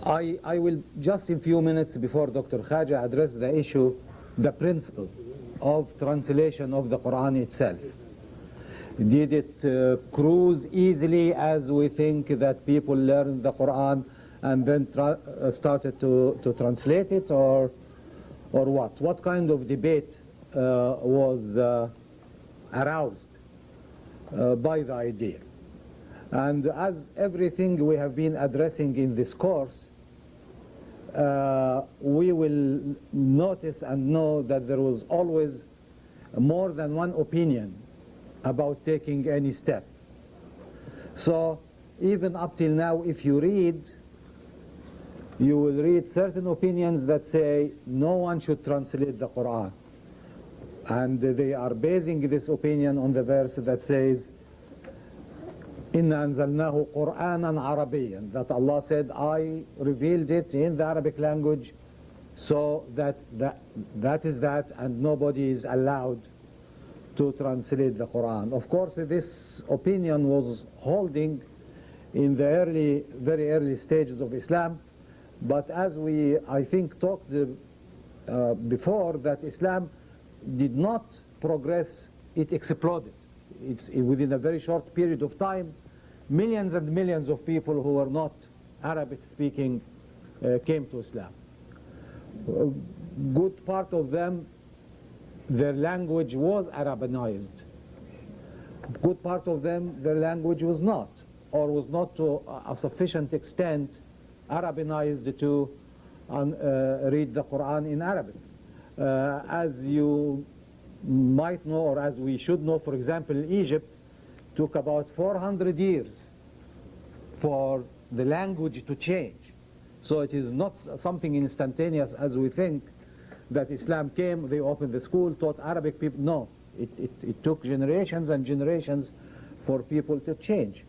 I will just in few minutes before Dr. Khaja address the issue, the principle of translation of the Quran itself. Did it cruise easily as we think that people learned the Quran and then started to translate it, or what? What kind of debate was aroused by the idea? And as everything we have been addressing in this course, we will notice and know that there was always more than one opinion about taking any step. So even up till now, if you read, you will read certain opinions that say no one should translate the Quran. And they are basing this opinion on the verse that says, إِنَّا أَنزَلْنَاهُ قُرْآنًا عَرَبِيًّا, that Allah said, I revealed it in the Arabic language, so that is that, and nobody is allowed to translate the Quran. Of course, this opinion was holding in the very early stages of Islam, but as we, I think, talked before, that Islam did not progress, it exploded. Within a very short period of time, millions and millions of people who were not Arabic speaking came to Islam. A good part of them, their language was Arabanized. A good part of them, their language was not, or was not to a sufficient extent Arabanized to read the Quran in Arabic. As you might know, or as we should know, for example, Egypt took about 400 years for the language to change. So it is not something instantaneous as we think, that Islam came, they opened the school, taught Arabic people. No, it took generations and generations for people to change.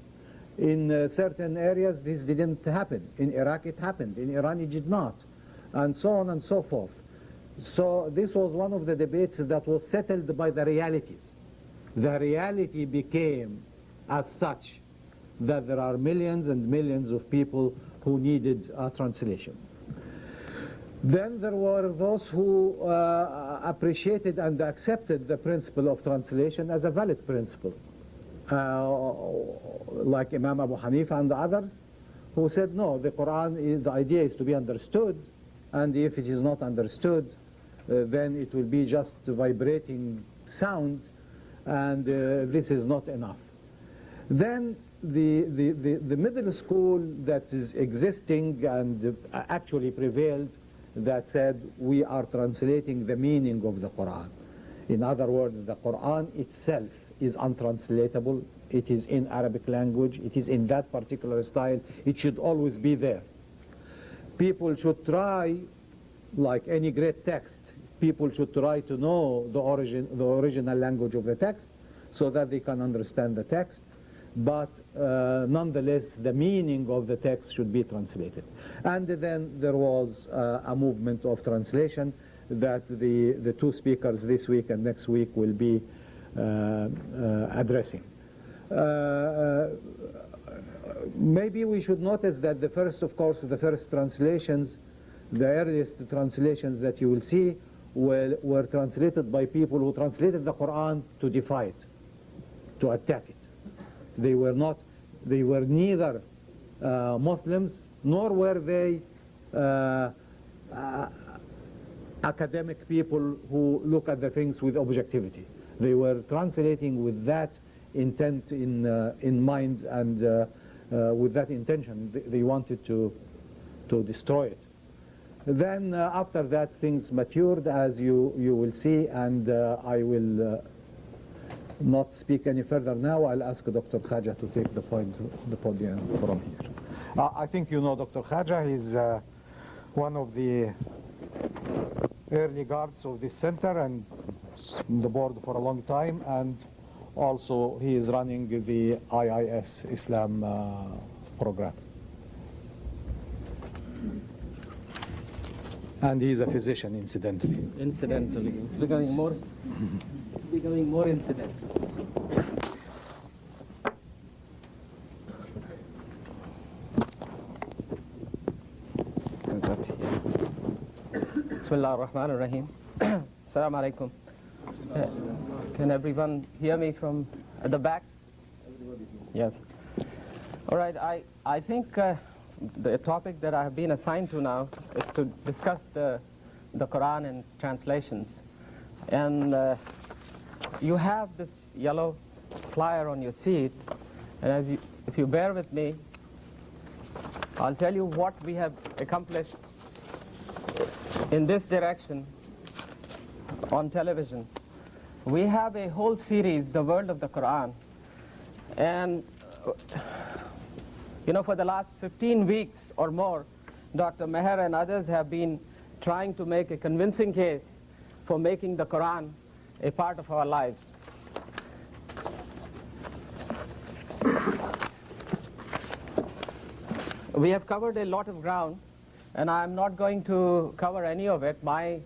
In certain areas this didn't happen. In Iraq it happened, in Iran it did not, and so on and so forth. So this was one of the debates that was settled by the realities. The reality became as such that there are millions and millions of people who needed a translation. Then there were those who appreciated and accepted the principle of translation as a valid principle, like Imam Abu Hanifa and the others, who said no, the Quran, the idea is to be understood, and if it is not understood, then it will be just vibrating sound, and this is not enough. Then the middle school that is existing and actually prevailed, that said we are translating the meaning of the Quran. In other words, the Quran itself is untranslatable. It is in Arabic language. It is in that particular style. It should always be there. People should try, like any great text, people should try to know the original language of the text so that they can understand the text. But nonetheless, the meaning of the text should be translated. And then there was a movement of translation that the two speakers this week and next week will be addressing. Maybe we should notice that the first translations, the earliest translations that you will see were translated by people who translated the Quran to defy it, to attack it. They were neither Muslims, nor were they academic people who look at the things with objectivity. They were translating with that intent in mind, and with that intention they wanted to destroy it. Then after that things matured, as you will see, and I will not speak any further now. I'll ask Dr. Khaja to take the podium from here. I think you know Dr. Khaja. He's one of the early guards of this center and the board for a long time, and also he is running the IIS Islam program. And he's a physician, incidentally. Incidentally. It's becoming more incidental. Bismillah ar-Rahman ar-Rahim. Assalamu alaikum. Can everyone hear me from at the back? Yes. All right, I think the topic that I have been assigned to now is to discuss the Qur'an and its translations. And you have this yellow flyer on your seat, and if you bear with me, I'll tell you what we have accomplished in this direction on television. We have a whole series, The World of the Qur'an, and you know, for the last 15 weeks or more, Dr. Meher and others have been trying to make a convincing case for making the Qur'an a part of our lives. We have covered a lot of ground, and I'm not going to cover any of it. My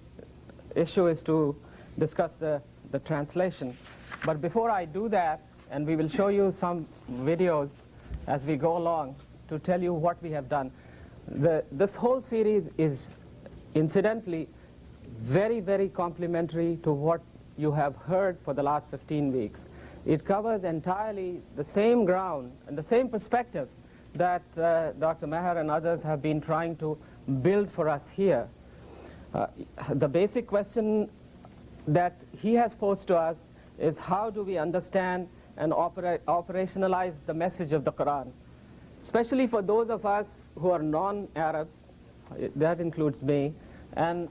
issue is to discuss the translation. But before I do that, and we will show you some videos as we go along to tell you what we have done. This whole series is incidentally very, very complementary to what you have heard for the last 15 weeks. It covers entirely the same ground and the same perspective that Dr. Meher and others have been trying to build for us here. The basic question that he has posed to us is, how do we understand and operationalize the message of the Qur'an? Especially for those of us who are non-Arabs, that includes me, and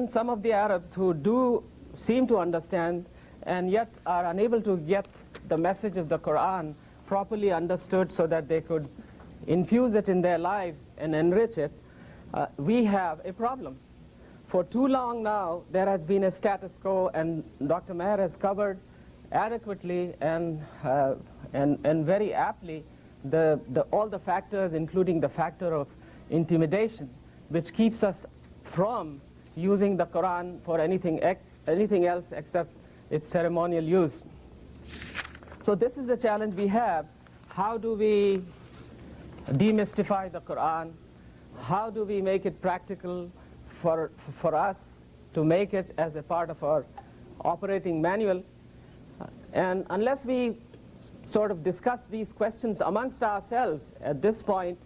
some of the Arabs who do seem to understand and yet are unable to get the message of the Qur'an properly understood so that they could infuse it in their lives and enrich it. We have a problem. For too long now, there has been a status quo, and Dr. Meher has covered adequately and very aptly all the factors, including the factor of intimidation, which keeps us from using the Qur'an for anything else except its ceremonial use. So this is the challenge we have. How do we demystify the Qur'an? How do we make it practical for us to make it as a part of our operating manual? And unless we sort of discuss these questions amongst ourselves at this point,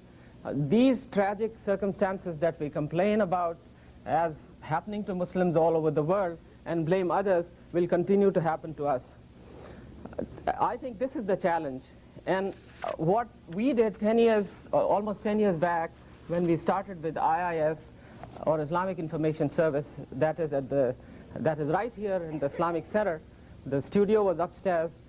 these tragic circumstances that we complain about as happening to Muslims all over the world and blame others will continue to happen to us. I think this is the challenge. And what we did 10 years, or almost 10 years back, when we started with IIS, or Islamic Information Service, that is right here in the Islamic Center. The studio was upstairs.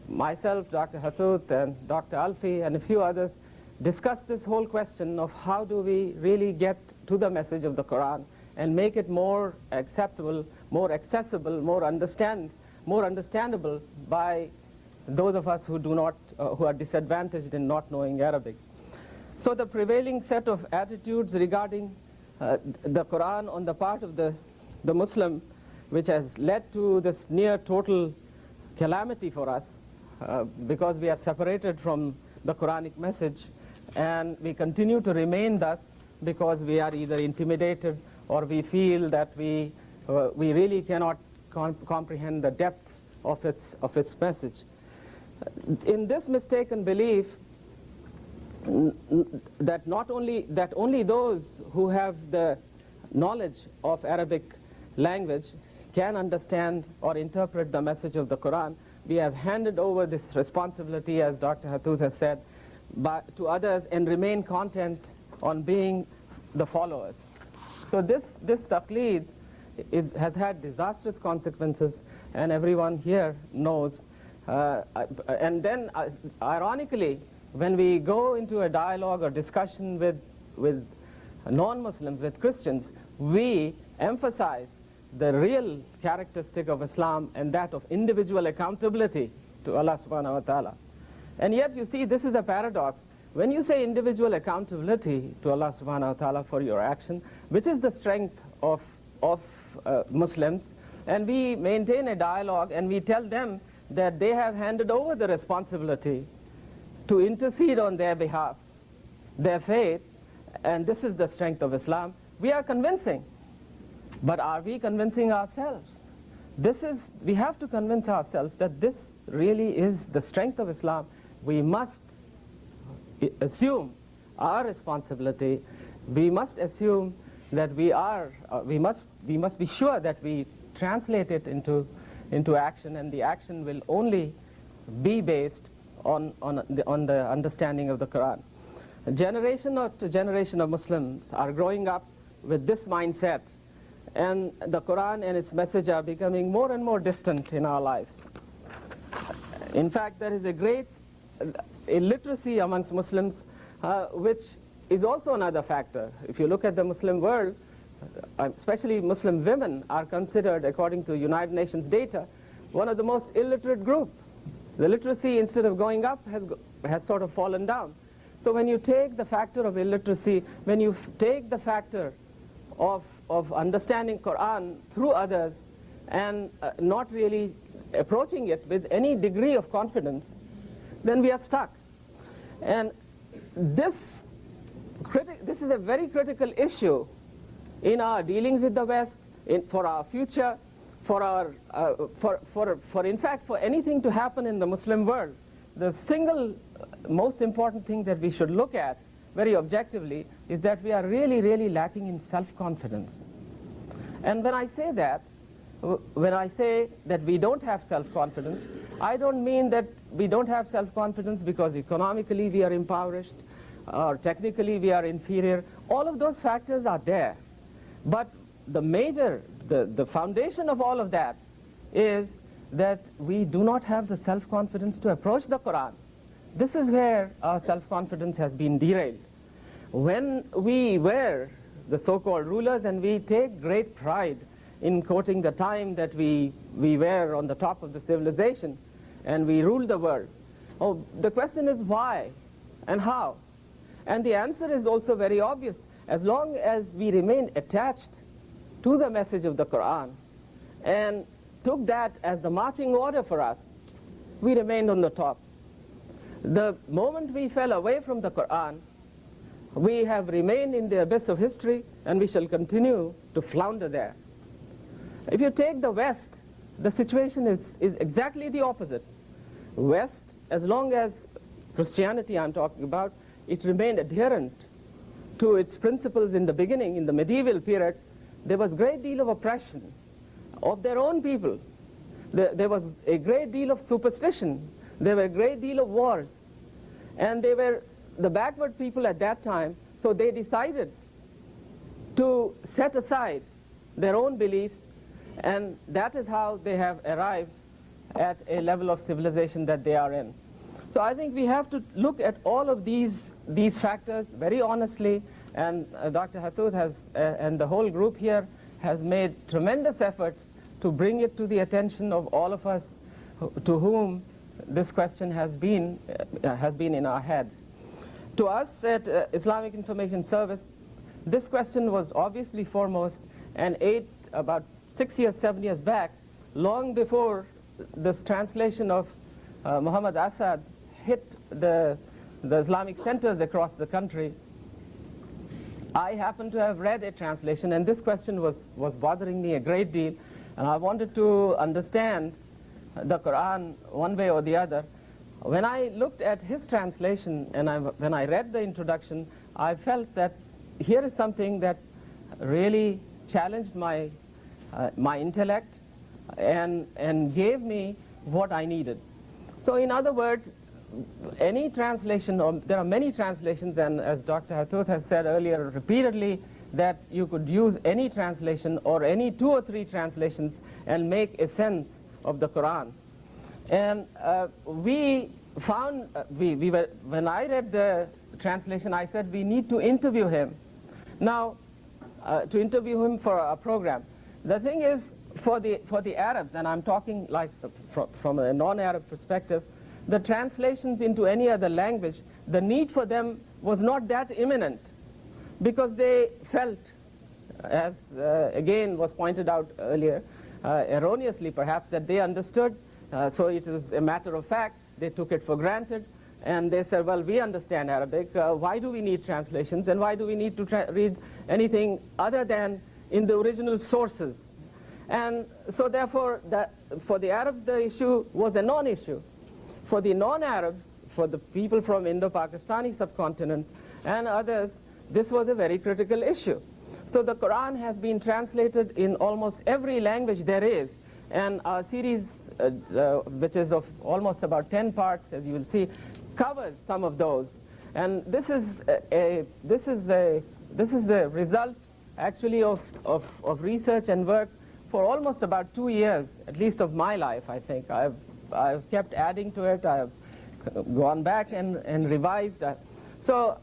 Myself, Dr. Hathout, and Dr. Alfi, and a few others discussed this whole question of how do we really get to the message of the Qur'an and make it more acceptable, more accessible, more understandable by those of us who who are disadvantaged in not knowing Arabic. So the prevailing set of attitudes regarding the Qur'an on the part of the Muslim, which has led to this near total calamity for us, because we are separated from the Quranic message, and we continue to remain thus because we are either intimidated or we feel that we really cannot comprehend the depth of its message. In this mistaken belief that only those who have the knowledge of Arabic language can understand or interpret the message of the Qur'an, we have handed over this responsibility, as Dr. Hathout has said, to others and remain content on being the followers. So this taqleed has had disastrous consequences, and everyone here knows. And then, ironically, when we go into a dialogue or discussion with non-Muslims, with Christians, we emphasize the real characteristic of Islam, and that of individual accountability to Allah subhanahu wa ta'ala. And yet, you see, this is a paradox. When you say individual accountability to Allah subhanahu wa ta'ala for your action, which is the strength of Muslims, and we maintain a dialogue and we tell them that they have handed over the responsibility to intercede on their behalf, their faith, and this is the strength of Islam, we are convincing. But are we convincing ourselves? We have to convince ourselves that this really is the strength of Islam. We must assume our responsibility. We must assume that we must be sure that we translate it into action, and the action will only be based on the understanding of the Qur'an. Generation after generation of Muslims are growing up with this mindset, and the Qur'an and its message are becoming more and more distant in our lives. In fact, there is a great illiteracy amongst Muslims, which is also another factor. If you look at the Muslim world, especially Muslim women are considered, according to United Nations data, one of the most illiterate group. The literacy, instead of going up, has sort of fallen down. So when you take the factor of illiteracy, when you take the factor of understanding Qur'an through others and not really approaching it with any degree of confidence, then we are stuck. And this is a very critical issue in our dealings with the West, for our future, in fact, for anything to happen in the Muslim world. The single most important thing that we should look at very objectively is that we are really, really lacking in self-confidence. And when I say that we don't have self-confidence, I don't mean that we don't have self-confidence because economically we are impoverished or technically we are inferior. All of those factors are there. But the foundation of all of that is that we do not have the self-confidence to approach the Qur'an. This is where our self-confidence has been derailed. When we were the so-called rulers and we take great pride in quoting the time that we were on the top of the civilization and we ruled the world, the question is why and how? And the answer is also very obvious. As long as we remain attached to the message of the Qur'an and took that as the marching order for us, we remained on the top. The moment we fell away from the Qur'an, we have remained in the abyss of history, and we shall continue to flounder there. If you take the West, the situation is exactly the opposite. West, as long as Christianity I'm talking about, it remained adherent to its principles in the beginning, in the medieval period. There was a great deal of oppression of their own people. There was a great deal of superstition. There were a great deal of wars. And they were the backward people at that time, so they decided to set aside their own beliefs, and that is how they have arrived at a level of civilization that they are in. So I think we have to look at all of these factors very honestly, and Dr. Hathout has, and the whole group here has made tremendous efforts to bring it to the attention of all of us to whom this question has been in our heads. To us at Islamic Information Service, this question was obviously foremost, and about 6 years, 7 years back, long before this translation of Muhammad Asad hit the Islamic centers across the country, I happened to have read a translation, and this question was bothering me a great deal, and I wanted to understand the Quran one way or the other. When I looked at his translation and when I read the introduction, I felt that here is something that really challenged my intellect and gave me what I needed. So in other words, any translation, or there are many translations, and as Dr. Hathout has said earlier repeatedly, that you could use any translation or any 2 or 3 translations and make a sense of the Quran. And we found, when I read the translation, I said we need to interview him. Now, to interview him for a program. The thing is, for the Arabs, and I'm talking like from a non-Arab perspective, the translations into any other language, the need for them was not that imminent, because they felt, as again was pointed out earlier, erroneously perhaps, that they understood, so it was a matter of fact, they took it for granted, and they said, well, we understand Arabic, why do we need translations, and why do we need to read anything other than in the original sources. And so therefore, for the Arabs, the issue was a non-issue. For the non-Arabs, for the people from Indo-Pakistani subcontinent and others, this was a very critical issue. So the Quran has been translated in almost every language there is. And our series, which is of almost about 10 parts, as you will see, covers some of those. And this is the result, actually, of research and work for almost about 2 years, at least of my life, I think. I've kept adding to it. I've gone back and revised. So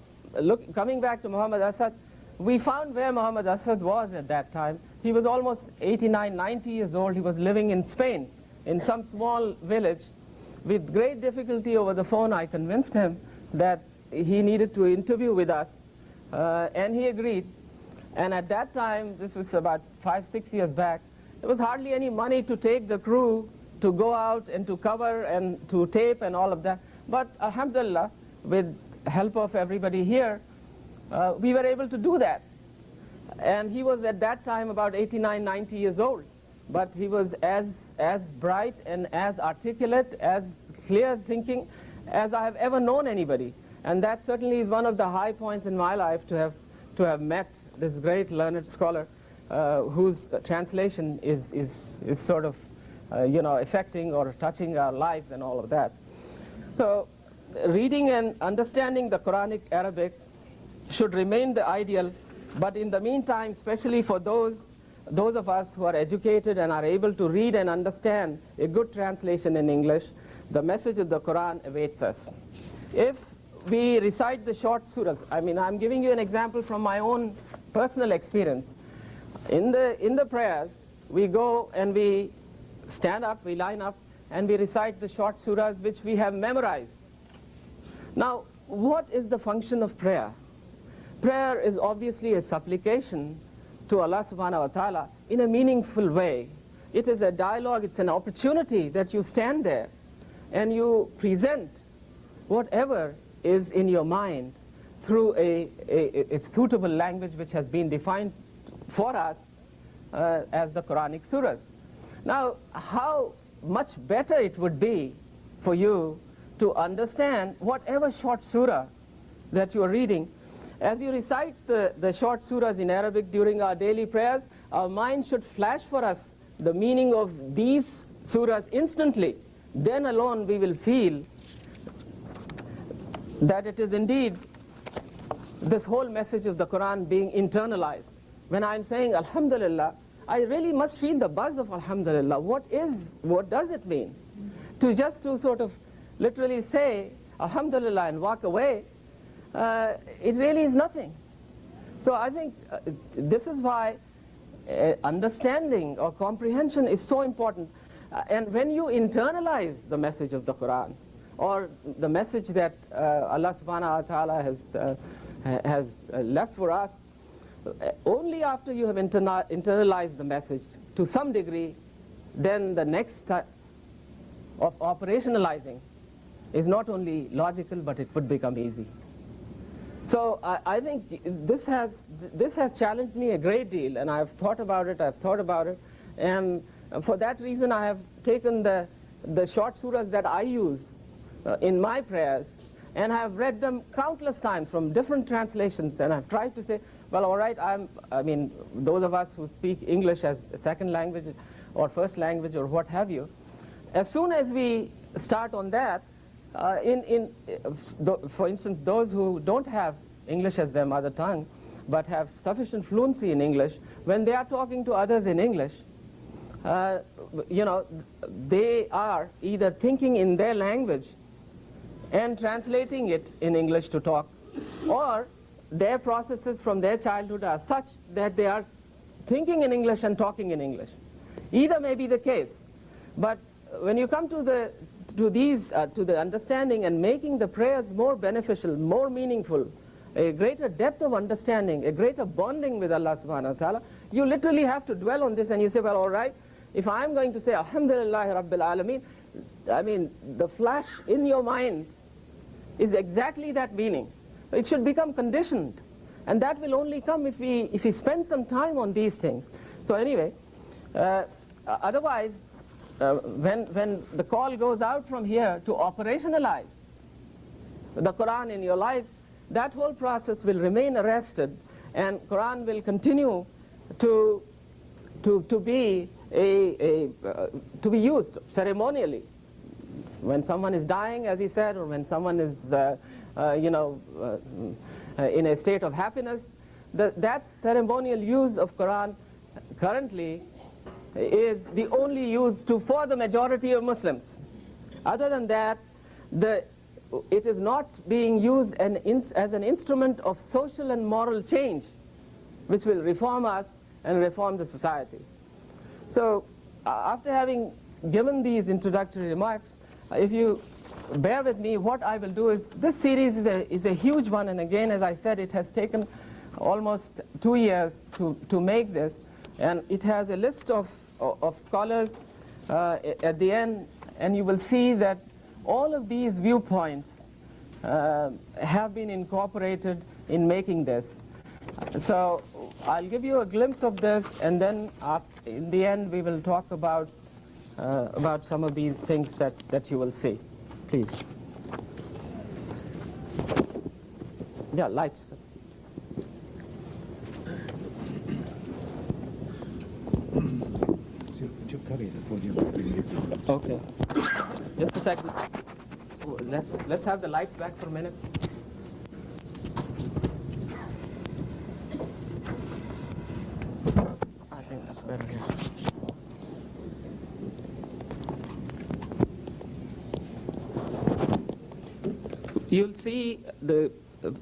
coming back to Muhammad Asad, we found where Muhammad Asad was at that time. He was almost 89, 90 years old. He was living in Spain, in some small village. With great difficulty over the phone, I convinced him that he needed to interview with us, and he agreed. And at that time, this was about 5, 6 years back, there was hardly any money to take the crew to go out and to cover and to tape and all of that. But alhamdulillah, with help of everybody here, we were able to do that. And he was at that time about 89, 90 years old. But he was as bright and as articulate, as clear thinking as I have ever known anybody. And that certainly is one of the high points in my life, to have met this great learned scholar whose translation is sort of affecting or touching our lives and all of that. So reading and understanding the Quranic Arabic should remain the ideal, but in the meantime, especially for those of us who are educated and are able to read and understand a good translation in English, the message of the Quran awaits us. If we recite the short surahs, I'm giving you an example from my own personal experience. In the prayers, we go and we stand up, we line up, and we recite the short surahs which we have memorized. Now, what is the function of prayer? Prayer is obviously a supplication to Allah subhanahu wa ta'ala in a meaningful way. It is a dialogue, it's an opportunity that you stand there and you present whatever is in your mind through a suitable language which has been defined for us as the Quranic surahs. Now, how much better it would be for you to understand whatever short surah that you are reading. As you recite the short surahs in Arabic during our daily prayers, our mind should flash for us the meaning of these surahs instantly. Then alone we will feel that it is indeed this whole message of the Quran being internalized. When I'm saying Alhamdulillah, I really must feel the buzz of Alhamdulillah. What does it mean? To sort of literally say Alhamdulillah and walk away, it really is nothing. So I think this is why understanding or comprehension is so important. And when you internalize the message of the Quran, or the message that Allah subhanahu wa ta'ala has left for us, only after you have internalized the message to some degree, then the next step of operationalizing is not only logical, but it would become easy. So I think this has challenged me a great deal, and I've thought about it, and for that reason I have taken the short surahs that I use in my prayers, and I have read them countless times from different translations, and I've tried to say, well, all right, those of us who speak English as a second language or first language or what have you, as soon as we start on that, for instance, those who don't have English as their mother tongue, but have sufficient fluency in English, when they are talking to others in English, they are either thinking in their language and translating it in English to talk, or their processes from their childhood are such that they are thinking in English and talking in English. Either may be the case, but when you come to the understanding and making the prayers more beneficial, more meaningful, a greater depth of understanding, a greater bonding with Allah subhanahu wa ta'ala, you literally have to dwell on this, and you say, well, all right, if I'm going to say Alhamdulillah Rabbil Alameen, the flash in your mind is exactly that meaning. It should become conditioned. And that will only come if we spend some time on these things. So anyway, otherwise, when the call goes out from here to operationalize the Quran in your lives, that whole process will remain arrested, and Quran will continue to be to be used ceremonially. When someone is dying, as he said, or when someone is in a state of happiness, that ceremonial use of Quran currently is the only use for the majority of Muslims. Other than that, it is not being used as an instrument of social and moral change, which will reform us and reform the society. So, after having given these introductory remarks, if you bear with me, what I will do is, this series is a huge one, and again, as I said, it has taken almost 2 years to make this, and it has a list of scholars at the end, and you will see that all of these viewpoints have been incorporated in making this. So I'll give you a glimpse of this, and then in the end we will talk about some of these things that you will see. Please. Yeah, lights. Okay. Just a second. Let's have the lights back for a minute. I think that's better here. You'll see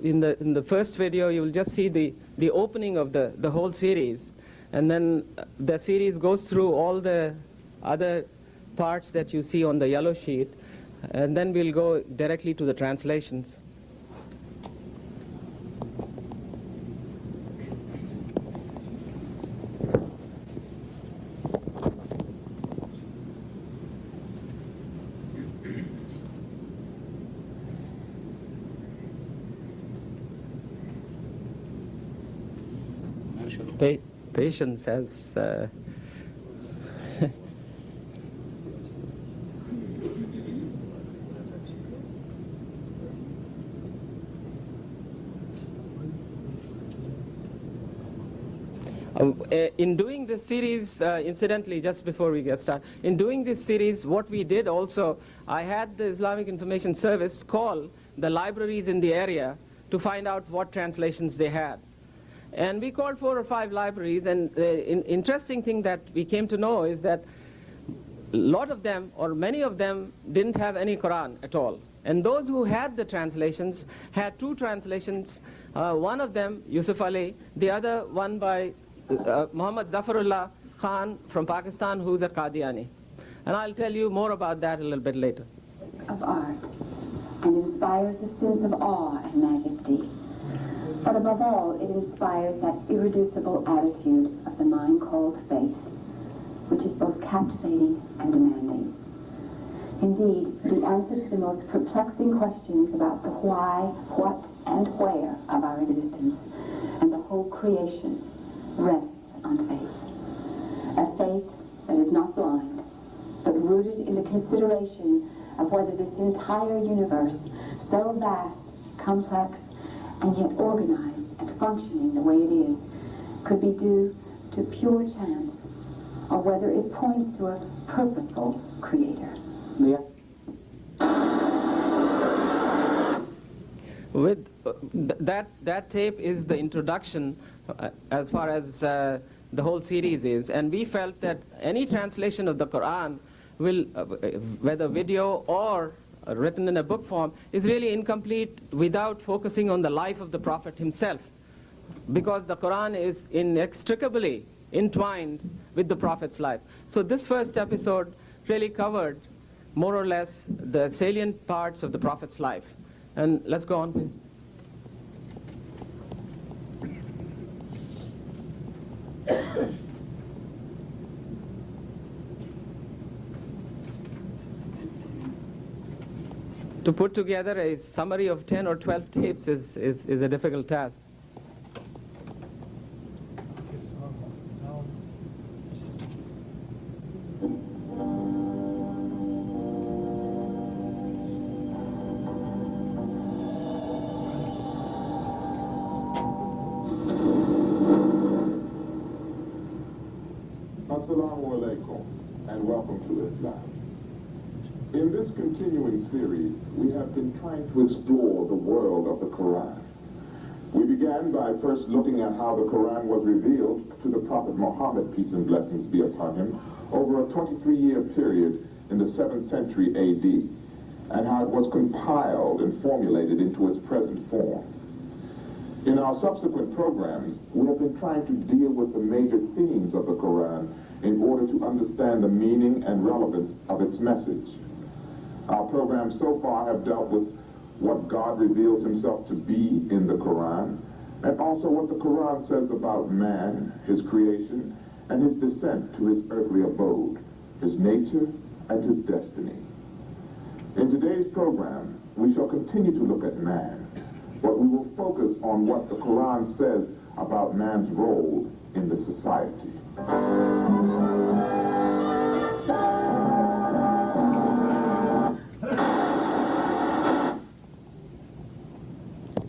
in the first video, you will just see the opening of the whole series, and then the series goes through all the other parts that you see on the yellow sheet, and then we'll go directly to the translations. Patience as in doing this series, incidentally, just before we get started, in doing this series, what we did also, I had the Islamic Information Service call the libraries in the area to find out what translations they had. And we called 4 or 5 libraries, and the interesting thing that we came to know is that a lot of them, or many of them, didn't have any Quran at all. And those who had the translations had 2 translations, one of them, Yusuf Ali, the other one by Muhammad Zafarullah Khan from Pakistan, who's a Qadiani. And I'll tell you more about that a little bit later. Of art, and inspires a sense of awe and majesty. But above all, it inspires that irreducible attitude of the mind called faith, which is both captivating and demanding. Indeed, the answer to the most perplexing questions about the why, what, and where of our existence and the whole creation rests on faith. A faith that is not blind, but rooted in the consideration of whether this entire universe, so vast, complex, and yet organized and functioning the way it is, could be due to pure chance, or whether it points to a purposeful creator. Yeah. With that tape is the introduction as far as the whole series is, and we felt that any translation of the Quran will, whether video or written in a book form, is really incomplete without focusing on the life of the Prophet himself, because the Quran is inextricably entwined with the Prophet's life. So this first episode really covered more or less the salient parts of the Prophet's life. And let's go on, please. To put together a summary of 10 or 12 tapes is a difficult task. welcome to Islam. In this continuing series, we have been trying to explore the world of the Qur'an. We began by first looking at how the Qur'an was revealed to the Prophet Muhammad, peace and blessings be upon him, over a 23-year period in the 7th century AD, and how it was compiled and formulated into its present form. In our subsequent programs, we have been trying to deal with the major themes of the Qur'an in order to understand the meaning and relevance of its message. Our programs so far have dealt with what God reveals himself to be in the Qur'an, and also what the Qur'an says about man, his creation, and his descent to his earthly abode, his nature, and his destiny. In today's program, we shall continue to look at man, but we will focus on what the Qur'an says about man's role in the society.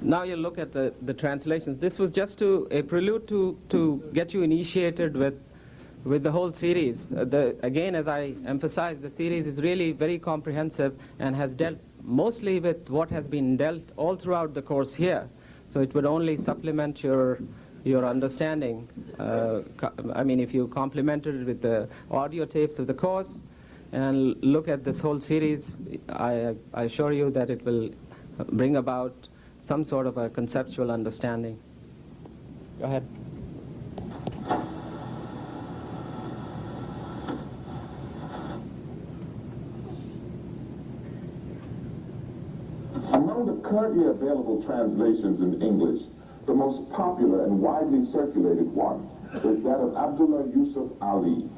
Now you look at the translations. This was just a prelude to get you initiated with the whole series. Again, as I emphasized, the series is really very comprehensive and has dealt mostly with what has been dealt all throughout the course here. So it would only supplement your understanding. I mean, if you complemented it with the audio tapes of the course and look at this whole series, I assure you that it will bring about some sort of a conceptual understanding. Go ahead. Among the currently available translations in English, the most popular and widely circulated one is that of Abdullah Yusuf Ali.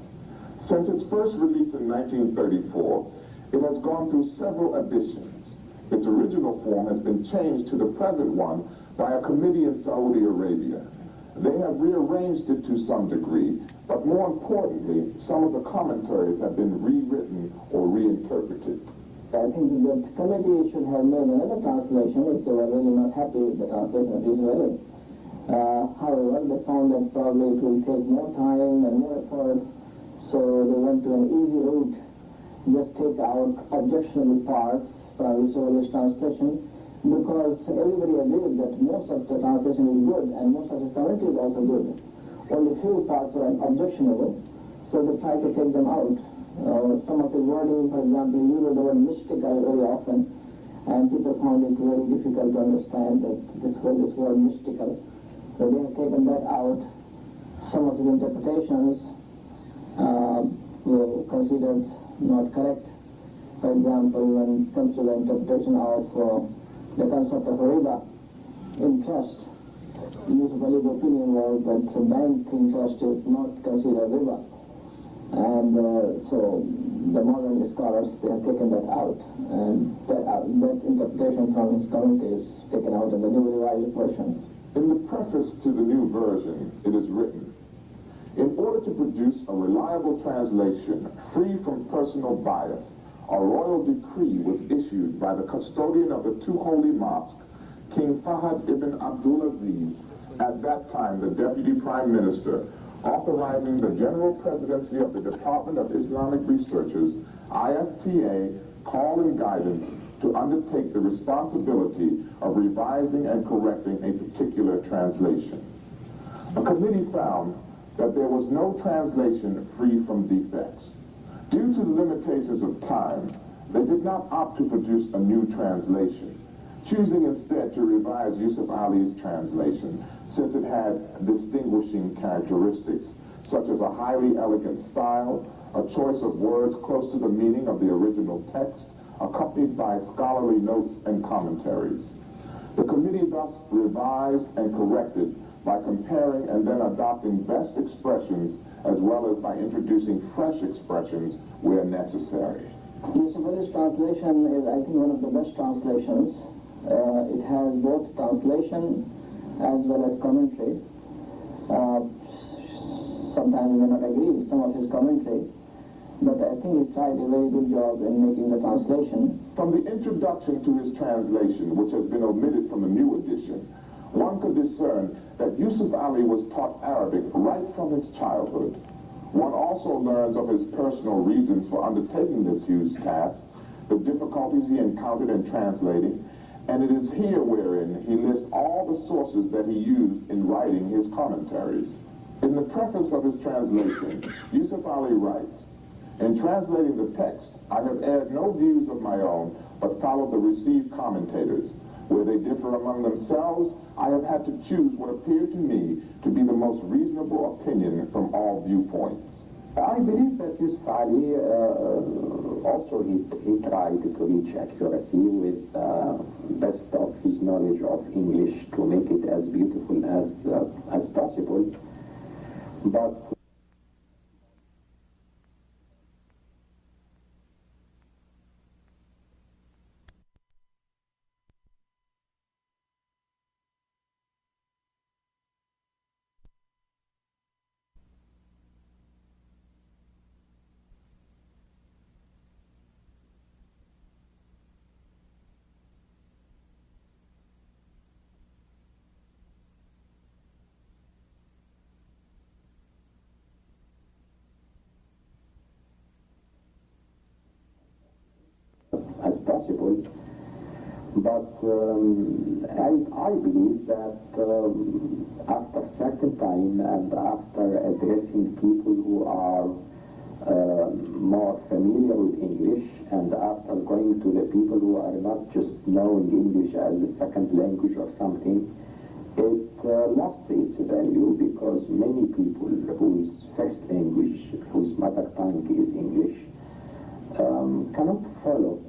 Since its first release in 1934, it has gone through several editions. Its original form has been changed to the present one by a committee in Saudi Arabia. They have rearranged it to some degree, but more importantly, some of the commentaries have been rewritten or reinterpreted. I think the committee should have made another translation if they were really not happy with the translation of Israeli. However, they found that probably it will take more time and more effort, so they went to an easy route, just take out objectionable parts from Israeli translation, because everybody agreed that most of the translation is good and most of his commentary is also good. Only few parts were objectionable, so they tried to take them out. Some of his wording, for example, he used the word mystical very often, and people found it very difficult to understand that this word mystical. So they have taken that out. Some of his interpretations were considered not correct. For example, when it comes to the interpretation of the concept of riba, interest, Yusuf Ali's opinion was that bank interest is not considered riba. And so the modern scholars, they have taken that out. And that interpretation from his commentary is taken out in the new revised version. In the preface to the new version, it is written, "In order to produce a reliable translation free from personal bias, a royal decree was issued by the custodian of the two holy mosques, King Fahd ibn Abdulaziz, at that time the Deputy Prime Minister, authorizing the General Presidency of the Department of Islamic Researches, IFTA, call and guidance to undertake the responsibility of revising and correcting a particular translation. The committee found that there was no translation free from defects. Due to the limitations of time, they did not opt to produce a new translation, choosing instead to revise Yusuf Ali's translation, since it had distinguishing characteristics, such as a highly elegant style, a choice of words close to the meaning of the original text, accompanied by scholarly notes and commentaries. The committee thus revised and corrected by comparing and then adopting best expressions, as well as by introducing fresh expressions where necessary. Yusuf Ali's translation is, I think, one of the best translations. It has both translation as well as commentary. Sometimes we may not agree with some of his commentary, but I think he tried a very good job in making the translation. From the introduction to his translation, which has been omitted from the new edition, one could discern that Yusuf Ali was taught Arabic right from his childhood. One also learns of his personal reasons for undertaking this huge task, the difficulties he encountered in translating, and it is here wherein he lists all the sources that he used in writing his commentaries. In the preface of his translation, Yusuf Ali writes, "In translating the text, I have aired no views of my own, but followed the received commentators. Where they differ among themselves, I have had to choose what appeared to me to be the most reasonable opinion from all viewpoints." I believe that Yusuf Ali also he tried to reach accuracy with best of his knowledge of English to make it as beautiful as possible. But as possible. But I believe that after certain time and after addressing people who are more familiar with English, and after going to the people who are not just knowing English as a second language or something, it lost its value, because many people whose first language, whose mother tongue is English, cannot follow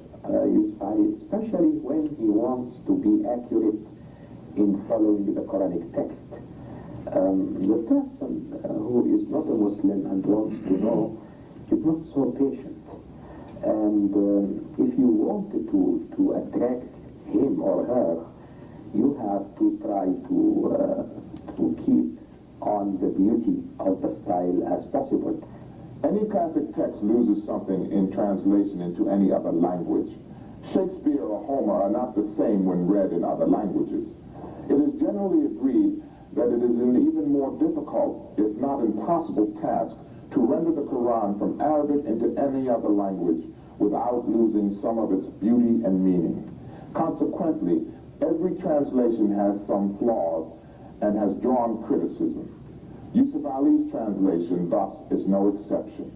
Yusuf Ali, especially when he wants to be accurate in following the Quranic text. The person who is not a Muslim and wants to know is not so patient. And if you wanted to attract him or her, you have to try to keep on the beauty of the style as possible. Any classic text loses something in translation into any other language. Shakespeare or Homer are not the same when read in other languages. It is generally agreed that it is an even more difficult, if not impossible, task to render the Quran from Arabic into any other language without losing some of its beauty and meaning. Consequently, every translation has some flaws and has drawn criticism. Yusuf Ali's translation, thus, is no exception.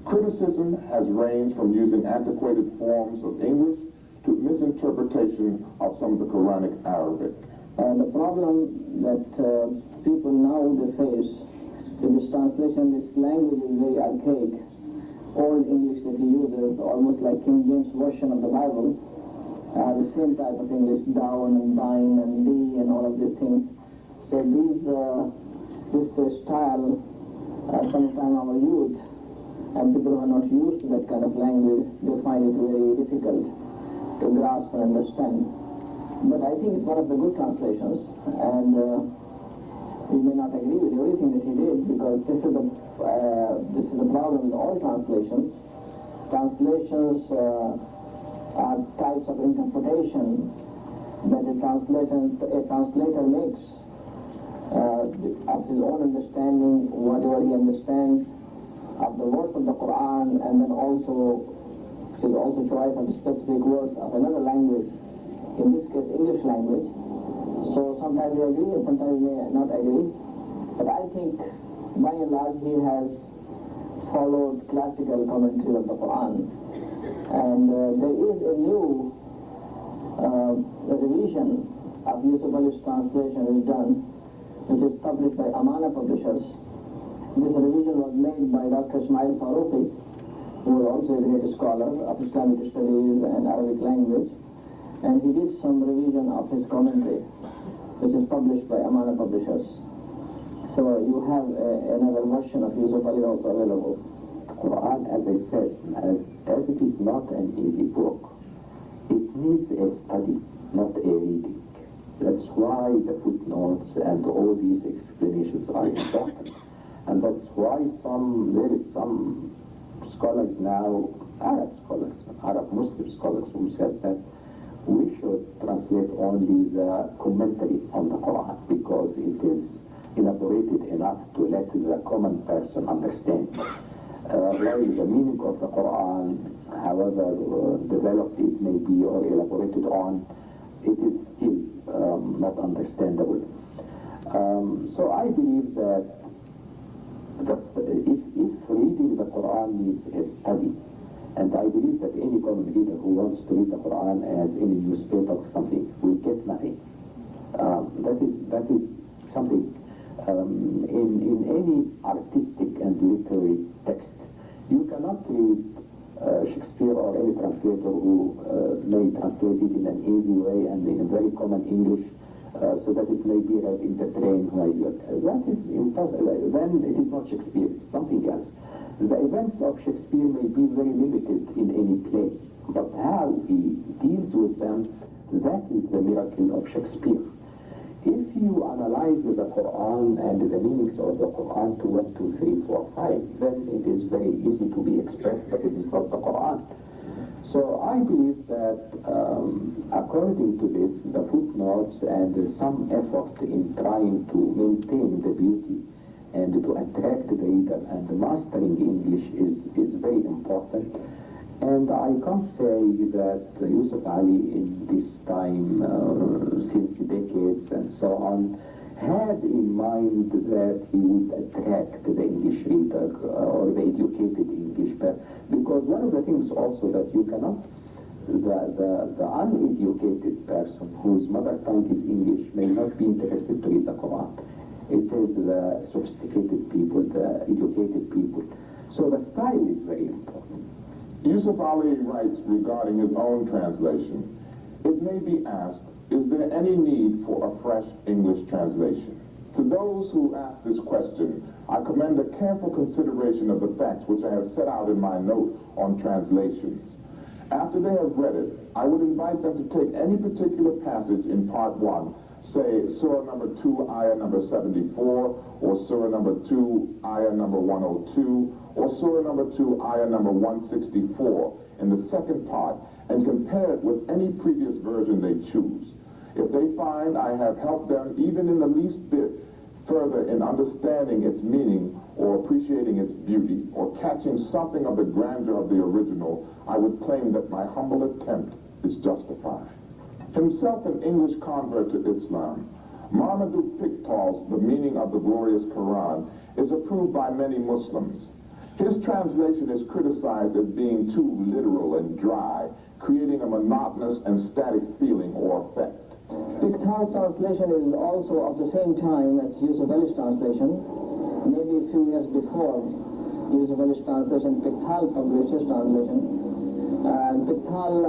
Criticism has ranged from using antiquated forms of English to misinterpretation of some of the Quranic Arabic. The problem that people now they face with this translation, this language is very archaic. Old English that he uses, almost like King James version of the Bible, the same type of English, down and dine and be and all of these things. So this style, sometimes our youth and people who are not used to that kind of language, they find it very difficult to grasp and understand. But I think it's one of the good translations, and we may not agree with everything that he did, because this is the problem with all translations. Translations are types of interpretation that a translator makes of his own understanding, whatever he understands of the words of the Qur'an, and then also his choice of specific words of another language, in this case English language. So sometimes we agree and sometimes we may not agree, but I think by and large he has followed classical commentary of the Qur'an. And there is a new revision of Yusuf Ali's translation is done, which is published by Amana Publishers. This revision was made by Dr. Ismail Faruqi, who was also a great scholar of Islamic studies and Arabic language, and he did some revision of his commentary, which is published by Amana Publishers. So you have another version of Yusuf Ali also available. Quran, as I said, as it is not an easy book, it needs a study, not a reading. That's why the footnotes and all these explanations are important. And that's why there is some scholars now, Arab Muslim scholars, who said that we should translate only the commentary on the Quran, because it is elaborated enough to let the common person understand. While the meaning of the Quran, however developed it may be or elaborated on, it is still not understandable. So I believe that if reading the Quran needs a study, and I believe that any common reader who wants to read the Quran as any newspaper or something will get nothing. That is something in any artistic and literary text. You cannot read Shakespeare or any translator who may translate it in an easy way and in a very common English so that it may be read in the train while you're... That is impossible. Then it is not Shakespeare, it's something else. The events of Shakespeare may be very limited in any play, but how he deals with them, that is the miracle of Shakespeare. If you analyze the Quran and the meanings of the Quran to 1, 2, 3, 4, 5, then it is very easy to be expressed, but it is not the Quran. So I believe that according to this, the footnotes and some effort in trying to maintain the beauty and to attract the reader and mastering English is very important. And I can't say that Yusuf Ali in this time, since decades and so on, had in mind that he would attract the English reader or the educated English person. Because one of the things also that you cannot, the uneducated person whose mother tongue is English may not be interested to read the Quran. It is the sophisticated people, the educated people. So the style is very important. Yusuf Ali writes regarding his own translation, it may be asked, is there any need for a fresh English translation? To those who ask this question, I commend a careful consideration of the facts which I have set out in my note on translations. After they have read it, I would invite them to take any particular passage in part 1, say Surah number 2, ayah number 74, or Surah number 2, ayah number 102, or Surah number 2, ayah number 164 in the second part, and compare it with any previous version they choose. If they find I have helped them even in the least bit further in understanding its meaning or appreciating its beauty or catching something of the grandeur of the original, I would claim that my humble attempt is justified. Himself an English convert to Islam, Marmaduke Pickthall's The Meaning of the Glorious Qur'an is approved by many Muslims. His translation is criticized as being too literal and dry, creating a monotonous and static feeling or effect. Pickthall's translation is also of the same time as Yusuf Ali's translation. Maybe a few years before Yusuf Ali's translation, Pickthall published his translation. And Pickthall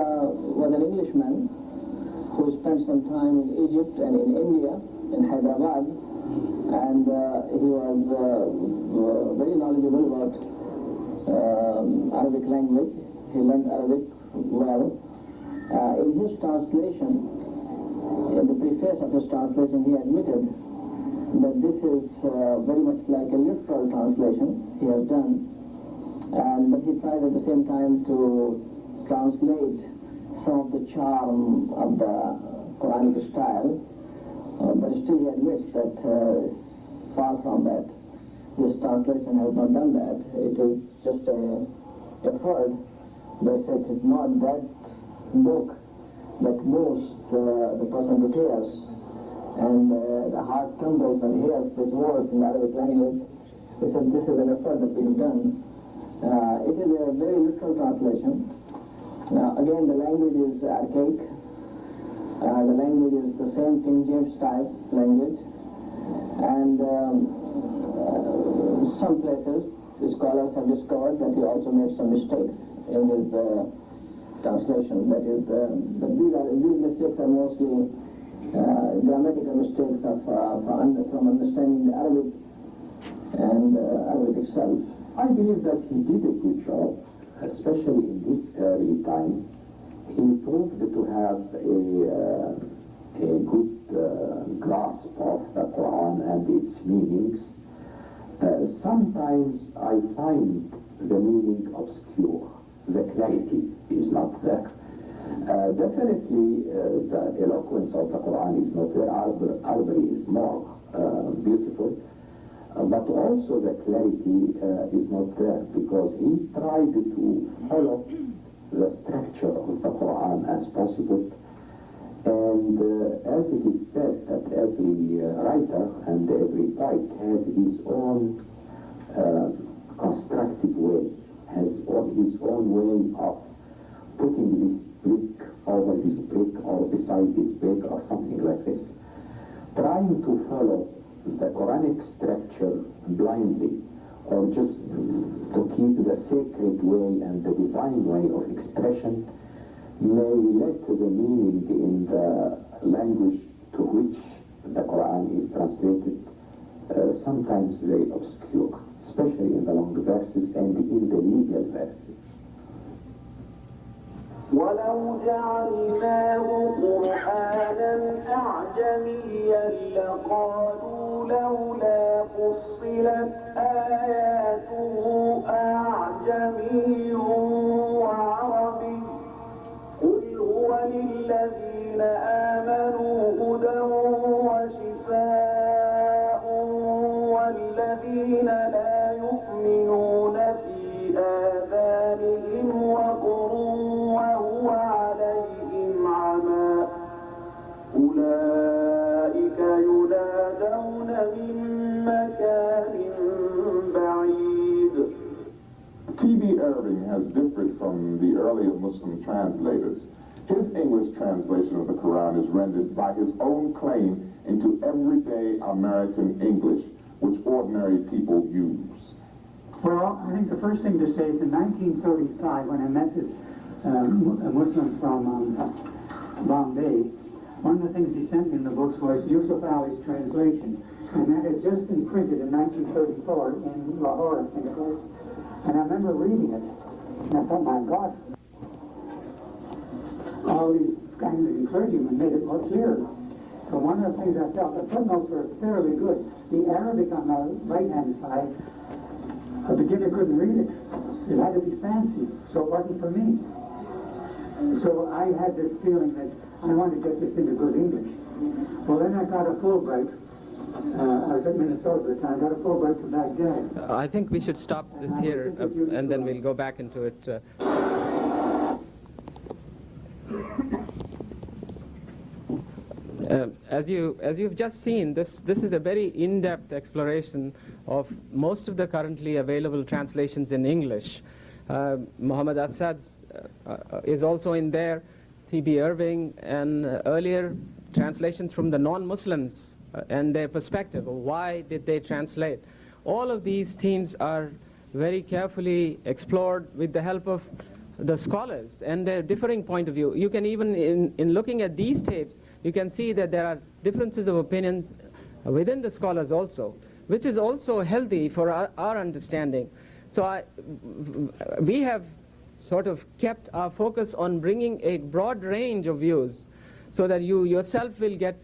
was an Englishman who spent some time in Egypt and in India, in Hyderabad, and he was very knowledgeable about Arabic language. He learned Arabic well. In his translation, in the preface of his translation, he admitted that this is very much like a literal translation he has done, but he tried at the same time to translate some of the charm of the Quranic style, but still he admits that far from that. This translation has not done that. It is just an effort, but it's not that book that moves the person to tears, and the heart trembles when he hears these words in Arabic language. He says this is an effort that we have done. It is a very literal translation. Now, again, the language is archaic. The language is the same King James type language. And some places, the scholars have discovered that he also made some mistakes in his translation. That is, but these mistakes are mostly grammatical mistakes from understanding the Arabic and Arabic itself. I believe that he did a good job, especially in this early time. He proved to have a good grasp of the Quran and its meanings. Sometimes I find the meaning obscure. The clarity is not there. Definitely the eloquence of the Quran is not there. Arabic is more beautiful. But also the clarity is not there, because he tried to follow the structure of the Quran as possible. And as it is said that every writer and every poet has his own constructive way, has his own way of putting this brick over this brick or beside this brick or something like this. Trying to follow the Quranic structure blindly, or just to keep the sacred way and the divine way of expression, may let the meaning in the language to which the Quran is translated sometimes very obscure, especially in the long verses and in the legal verses. ولو جعلناه قرآنا أعجميا لقالوا لولا فصلت آياته أعجمي وعربي قل هو للذين آمنوا هدى وشفاء والذين لا يؤمنون في آذانهم وقر وهو عليهم عمى أولئك ينادون من مكان بعيد. T.B. Irving has differed from the earlier Muslim translators. His English translation of the Quran is rendered by his own claim into everyday American English, which ordinary people use. Well, I think the first thing to say is in 1935, when I met this Muslim from Bombay, one of the things he sent me in the books was Yusuf Ali's translation, and that had just been printed in 1934 in Lahore, I think it was. And I remember reading it, and I thought, my God, all these Anglican clergymen made it more clear. So one of the things I felt, the footnotes were fairly good. The Arabic on the right-hand side, a beginner couldn't read it. It had to be fancy, so it wasn't for me. So I had this feeling that I wanted to get this into good English. Well, then I got a Fulbright. I was at Minnesota at the time. I got a Fulbright to Baghdad. I think we should stop this here, and then we'll go back into it. As you've just seen, this is a very in-depth exploration of most of the currently available translations in English. Muhammad Assad's is also in there, T.B. Irving, and earlier translations from the non-Muslims and their perspective. Why did they translate? All of these themes are very carefully explored with the help of the scholars and their differing point of view. You can even, in looking at these tapes, you can see that there are differences of opinions within the scholars also, which is also healthy for our understanding. So we have sort of kept our focus on bringing a broad range of views so that you yourself will get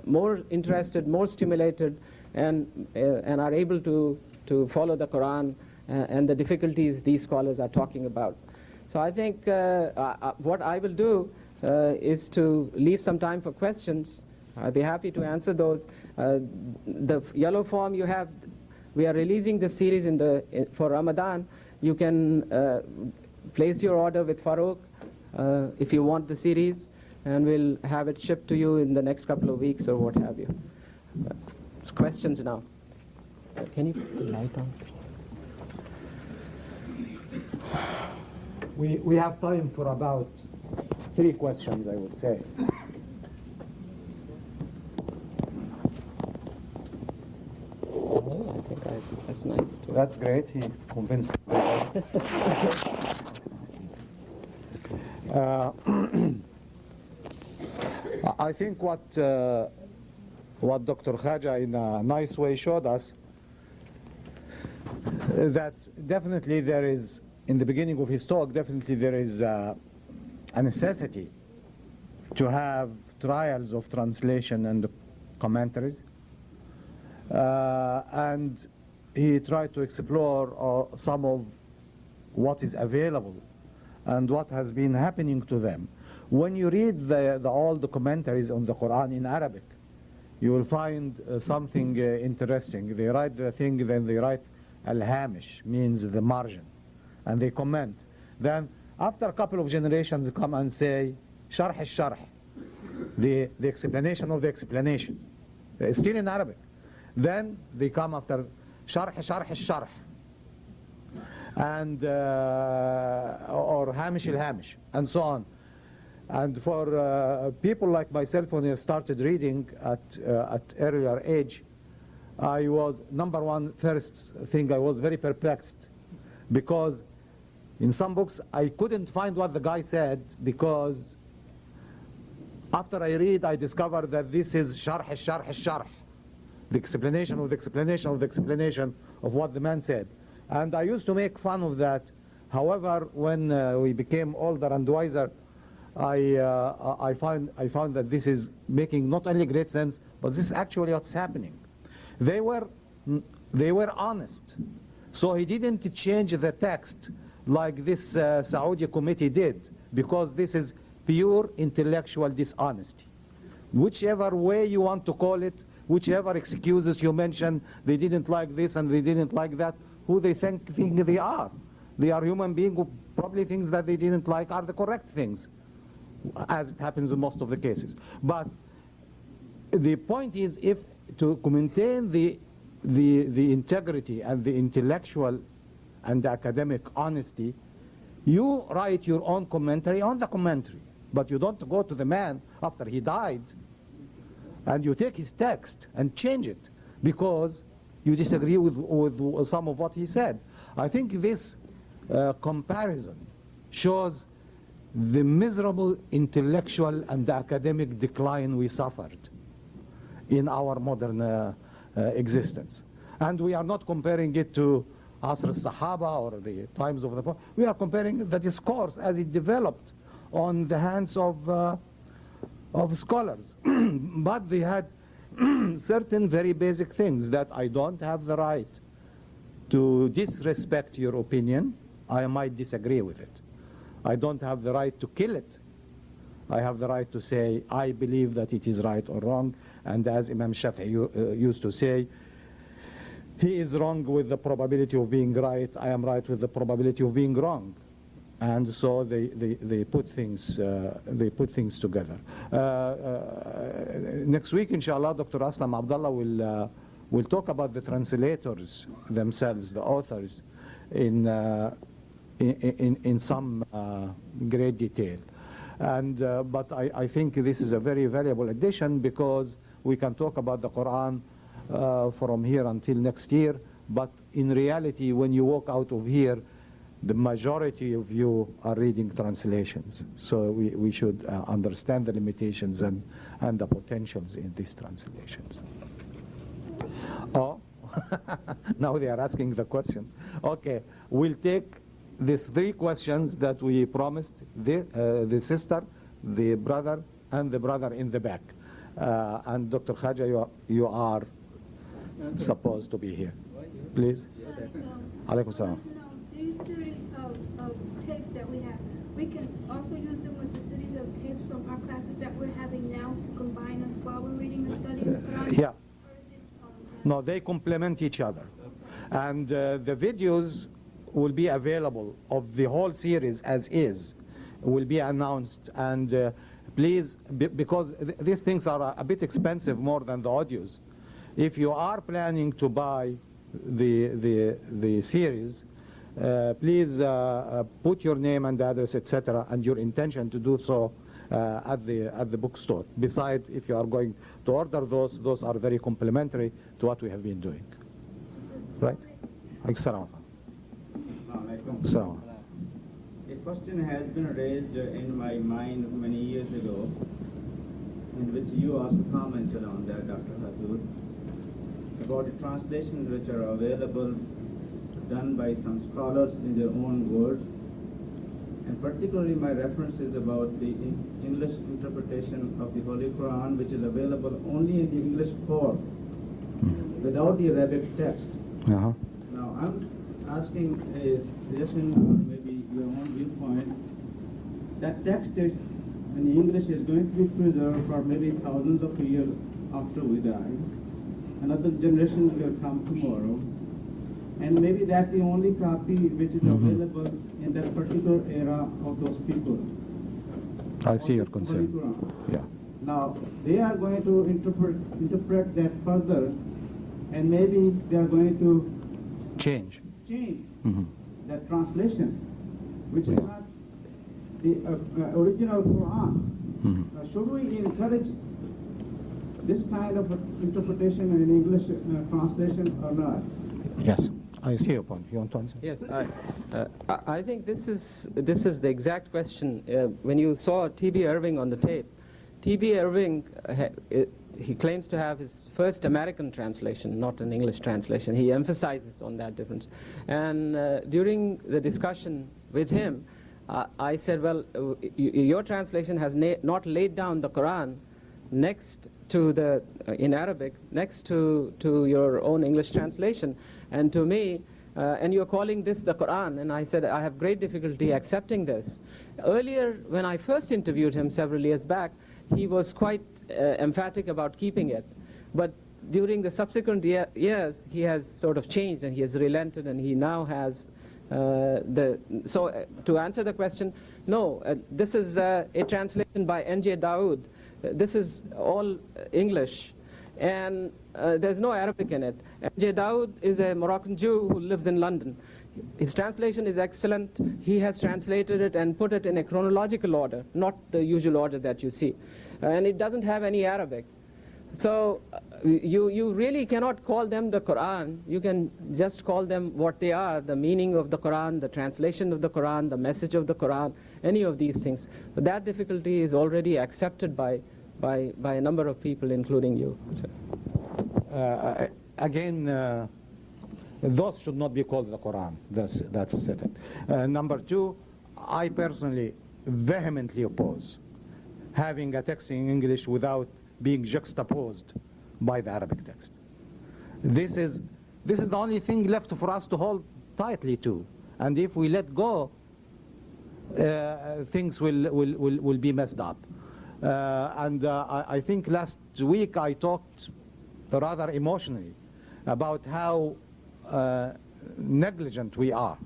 more interested, more stimulated, and are able to follow the Quran and the difficulties these scholars are talking about. So I think what I will do is to leave some time for questions. I'll be happy to answer those. The yellow form you have, we are releasing this series for Ramadan. You can place your order with Farouk if you want the series, and we'll have it shipped to you in the next couple of weeks or what have you. Questions now. Can you put the light on? We have time for about 3 questions, I would say. Oh, I think that's nice too. That's great. He convinced me. I think what Dr. Khaja in a nice way showed us, that definitely there is, in the beginning of his talk, definitely there is a necessity to have trials of translation and commentaries. And he tried to explore some of what is available and what has been happening to them. When you read all the commentaries on the Quran in Arabic, you will find something interesting. They write the thing, then they write al-hamish, means the margin, and they comment. Then after a couple of generations come and say sharh al-sharh, the explanation of the explanation, still in Arabic. Then they come after sharh al-sharh, and or hamish al-hamish, and so on. And for people like myself, when I started reading at earlier age, I was, number one, first thing, I was very perplexed, because in some books I couldn't find what the guy said, because after I read, I discovered that this is sharh al-sharh al-sharh, the explanation of the explanation of the explanation of what the man said. And I used to make fun of that. However, when we became older and wiser, I found that this is making not only great sense, but this is actually what's happening. They were honest. So he didn't change the text like this Saudi committee did, because this is pure intellectual dishonesty. Whichever way you want to call it, whichever excuses you mention, they didn't like this and they didn't like that, who they think they are. They are human beings who probably things that they didn't like are the correct things, as it happens in most of the cases. But the point is, if to maintain the integrity and the intellectual and the academic honesty, you write your own commentary on the commentary, but you don't go to the man after he died and you take his text and change it because you disagree with some of what he said. I think this comparison shows the miserable intellectual and academic decline we suffered in our modern existence. And we are not comparing it to Asr al-Sahaba or the times of the Prophet. We are comparing the discourse as it developed on the hands of scholars. But they had certain very basic things that I don't have the right to disrespect your opinion. I might disagree with it. I don't have the right to kill it. I have the right to say, I believe that it is right or wrong. And as Imam Shafi'i used to say, he is wrong with the probability of being right, I am right with the probability of being wrong. And so they put things together. Next week, inshallah, Dr. Aslam Abdullah will talk about the translators themselves, the authors, in some great detail. And but I think this is a very valuable addition, because we can talk about the Quran from here until next year, but in reality, when you walk out of here, the majority of you are reading translations. So we should understand the limitations and the potentials in these translations. Oh, now they are asking the questions. Okay, we'll take these 3 questions that we promised, the sister, the brother, and the brother in the back. And Dr. Khaja, you are supposed to be here. Please. Alaikum salam. These series of tapes that we have, we can also use them with the series of tapes from our classes that we're having now to combine us while we're reading and studying the Quran? Yeah. No, they complement each other. And the videos will be available of the whole series as is, will be announced. And please, because these things are a bit expensive more than the audios, if you are planning to buy the series, please put your name and address, etc., and your intention to do so at the bookstore. Besides, if you are going to order those are very complementary to what we have been doing. Right? Assalamu alaikum. A question has been raised in my mind many years ago, in which you also commented on that, Dr. Hadood, about the translations which are available, done by some scholars in their own words, and particularly my reference is about the English interpretation of the Holy Quran, which is available only in the English form, without the Arabic text. Uh-huh. Now I'm asking a suggestion, or maybe your own viewpoint. That text is, in English, is going to be preserved for maybe thousands of years after we die. Another generation will come tomorrow. And maybe that's the only copy which is available in that particular era of those people. I see your concern. Yeah. Now, they are going to interpret that further, and maybe they are going to change that translation, which is not the original Qur'an. Should we encourage this kind of interpretation in English translation or not? Yes, I see your point. You want to answer? Yes, I think this is the exact question. When you saw T.B. Irving on the tape, T.B. Irving, he claims to have his first American translation, not an English translation. He emphasizes on that difference. And during the discussion with him, I said, well, your translation has not laid down the Quran next to the, in Arabic, next to your own English translation. And to me, and you're calling this the Quran, and I said, I have great difficulty accepting this. Earlier, when I first interviewed him several years back, he was quite emphatic about keeping it. But during the subsequent years, he has sort of changed, and he has relented, and he now has to answer the question, no, this is a translation by N.J. Dawood. This is all English, and there's no Arabic in it. N.J. Dawood is a Moroccan Jew who lives in London. His translation is excellent. He has translated it and put it in a chronological order, not the usual order that you see. And it doesn't have any Arabic. So you really cannot call them the Quran. You can just call them what they are, the meaning of the Quran, the translation of the Quran, the message of the Quran, any of these things. But that difficulty is already accepted by a number of people, including you. Again, those should not be called the Quran. That's certain. Number two, I personally vehemently oppose having a text in English without being juxtaposed by the Arabic text. This is the only thing left for us to hold tightly to. And if we let go, things will be messed up. I think last week I talked rather emotionally about how negligent we are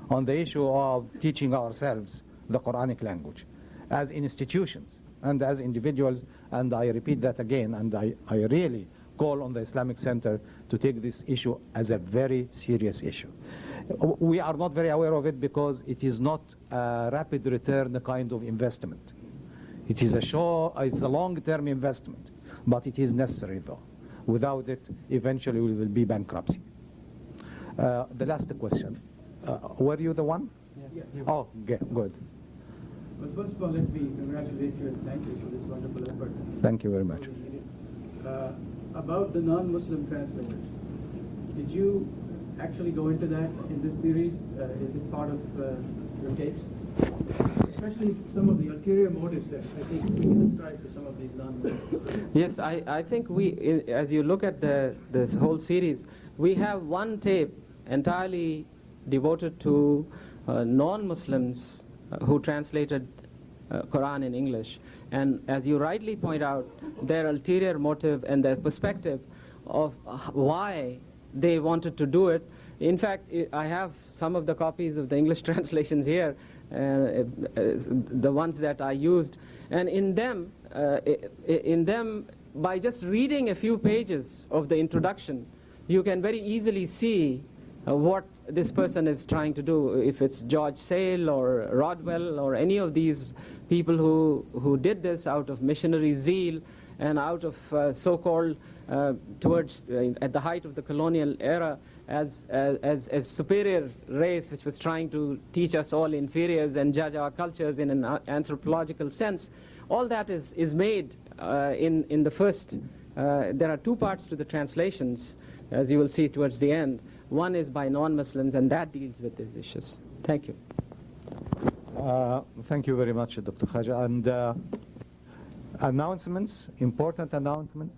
on the issue of teaching ourselves the Quranic language as institutions and as individuals, and I repeat that again, and I really call on the Islamic Center to take this issue as a very serious issue. We are not very aware of it because it is not a rapid return kind of investment. It is it's a long-term investment, but it is necessary though. Without it, eventually we will be bankruptcy. The last question, were you the one? Yes. Oh, good. Well, first of all, let me congratulate you and thank you for this wonderful effort. Thank you very much. About the non-Muslim translators, did you actually go into that in this series? Is it part of your tapes? Especially some of the ulterior motives that I think we can ascribe to some of these non-Muslims. Yes, I think we, as you look at this whole series, we have one tape entirely devoted to non-Muslims who translated Quran in English. And as you rightly point out, their ulterior motive and their perspective of why they wanted to do it. In fact, I have some of the copies of the English translations here, the ones that I used. And in them, by just reading a few pages of the introduction, you can very easily see what this person is trying to do. If it's George Sale or Rodwell or any of these people who did this out of missionary zeal and out of so-called towards at the height of the colonial era as superior race which was trying to teach us all inferiors and judge our cultures in an anthropological sense. All that is made in the first. There are two parts to the translations, as you will see towards the end. One is by non-Muslims, and that deals with these issues. Thank you. Thank you very much, Dr. Khaja. And announcements, important announcements.